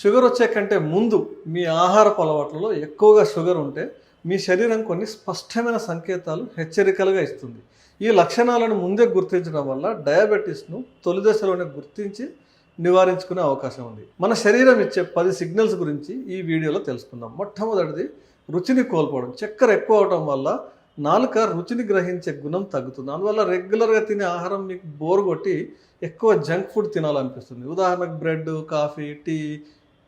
Sugar వచ్చే కంటే ముందు మీ ఆహారపు అలవాట్లలో ఎక్కువగా షుగర్ ఉంటే మీ శరీరం కొన్ని స్పష్టమైన సంకేతాలు హెచ్చరికలుగా ఇస్తుంది. ఈ లక్షణాలను ముందే గుర్తించడం వల్ల డయాబెటీస్ను తొలి దశలోనే గుర్తించి నివారించుకునే అవకాశం ఉంది. మన శరీరం ఇచ్చే 10 సిగ్నల్స్ గురించి ఈ వీడియోలో తెలుసుకుందాం. మొట్టమొదటిది రుచిని కోల్పోవడం. చక్కెర ఎక్కువ అవడం వల్ల నాలుక రుచిని గ్రహించే గుణం తగ్గుతుంది. అందువల్ల రెగ్యులర్గా తినే ఆహారం మీకు బోర్ కొట్టి ఎక్కువ జంక్ ఫుడ్ తినాలనిపిస్తుంది. ఉదాహరణకు బ్రెడ్, కాఫీ, టీ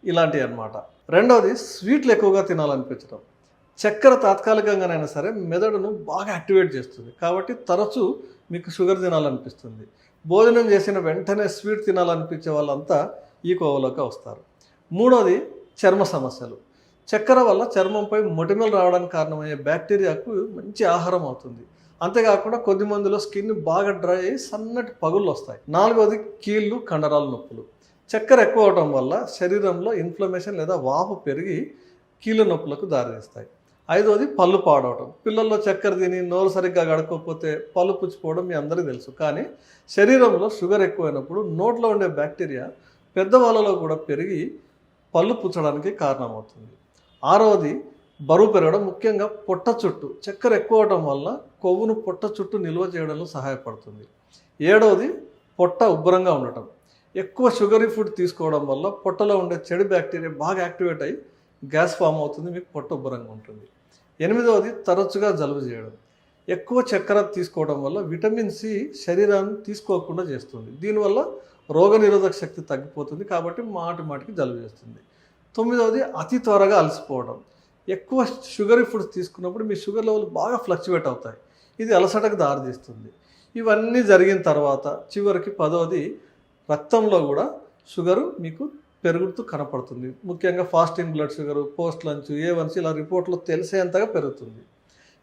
ఇలాంటివి అన్నమాట. రెండవది స్వీట్లు ఎక్కువగా తినాలనిపించడం. చక్కెర తాత్కాలికంగానైనా సరే మెదడును బాగా యాక్టివేట్ చేస్తుంది, కాబట్టి తరచూ మీకు షుగర్ తినాలనిపిస్తుంది. భోజనం చేసిన వెంటనే స్వీట్ తినాలనిపించే వాళ్ళంతా ఈ కోవలోకి వస్తారు. మూడవది చర్మ సమస్యలు. చక్కెర వల్ల చర్మంపై మొటిమలు రావడానికి కారణమయ్యే బ్యాక్టీరియాకు మంచి ఆహారం అవుతుంది. అంతేకాకుండా కొద్ది మందిలో స్కిన్ బాగా డ్రై అయ్యి సన్నటి పగుళ్ళు వస్తాయి. నాలుగవది కీళ్ళు, కండరాల నొప్పులు. చక్కెర ఎక్కువ అవడం వల్ల శరీరంలో ఇన్ఫ్లమేషన్ లేదా వాపు పెరిగి కీళ్ళ నొప్పులకు దారితీస్తాయి. ఐదవది పళ్ళు పాడవటం. పిల్లల్లో చక్కెర తిని నోరు సరిగ్గా గడకపోతే పళ్ళు పుచ్చిపోవడం మీ అందరికీ తెలుసు. కానీ శరీరంలో షుగర్ ఎక్కువైనప్పుడు నోట్లో ఉండే బ్యాక్టీరియా పెద్దవాళ్ళలో కూడా పెరిగి పళ్ళు పుచ్చడానికి కారణమవుతుంది. ఆరవది బరువు పెరగడం, ముఖ్యంగా పొట్ట చుట్టూ. చక్కెర ఎక్కువ అవడం వల్ల కొవ్వును పొట్ట చుట్టూ నిల్వ చేయడంలో సహాయపడుతుంది. ఏడవది పొట్ట ఉబ్బరంగా ఉండటం. ఎక్కువ షుగరీ ఫుడ్ తీసుకోవడం వల్ల పొట్టలో ఉండే చెడు బ్యాక్టీరియా బాగా యాక్టివేట్ అయ్యి గ్యాస్ ఫామ్ అవుతుంది, మీకు పొట్ట ఉబ్బరంగా ఉంటుంది. ఎనిమిదవది తరచుగా జలుబు చేయడం. ఎక్కువ చక్కెర తీసుకోవడం వల్ల విటమిన్ సి శరీరాన్ని తీసుకోకుండా చేస్తుంది. దీనివల్ల రోగనిరోధక శక్తి తగ్గిపోతుంది, కాబట్టి మాటికి జలుబు చేస్తుంది. తొమ్మిదవది అతి త్వరగా అలసిపోవడం. ఎక్కువ షుగరీ ఫుడ్స్ తీసుకున్నప్పుడు మీ షుగర్ లెవెల్ బాగా ఫ్లక్చువేట్ అవుతాయి, ఇది అలసటకు దారితీస్తుంది. ఇవన్నీ జరిగిన తర్వాత చివరికి 10వది రక్తంలో కూడా షుగరు మీకు పెరుగుతూ కనపడుతుంది. ముఖ్యంగా fasting blood sugar, post lunch, A1C ఇలా రిపోర్ట్లో తెలిసేంతగా పెరుగుతుంది.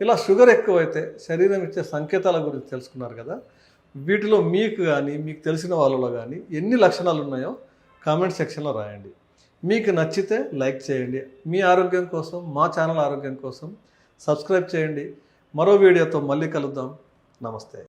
ఇలా షుగర్ ఎక్కువైతే శరీరం ఇచ్చే సంకేతాల గురించి తెలుసుకున్నారు కదా. వీటిలో మీకు కానీ మీకు తెలిసిన వాళ్ళలో కానీ ఎన్ని లక్షణాలు ఉన్నాయో కామెంట్ సెక్షన్లో రాయండి. మీకు నచ్చితే లైక్ చేయండి. మీ ఆరోగ్యం కోసం, మా ఛానల్ ఆరోగ్యం కోసం సబ్స్క్రైబ్ చేయండి. మరో వీడియోతో మళ్ళీ కలుద్దాం. నమస్తే.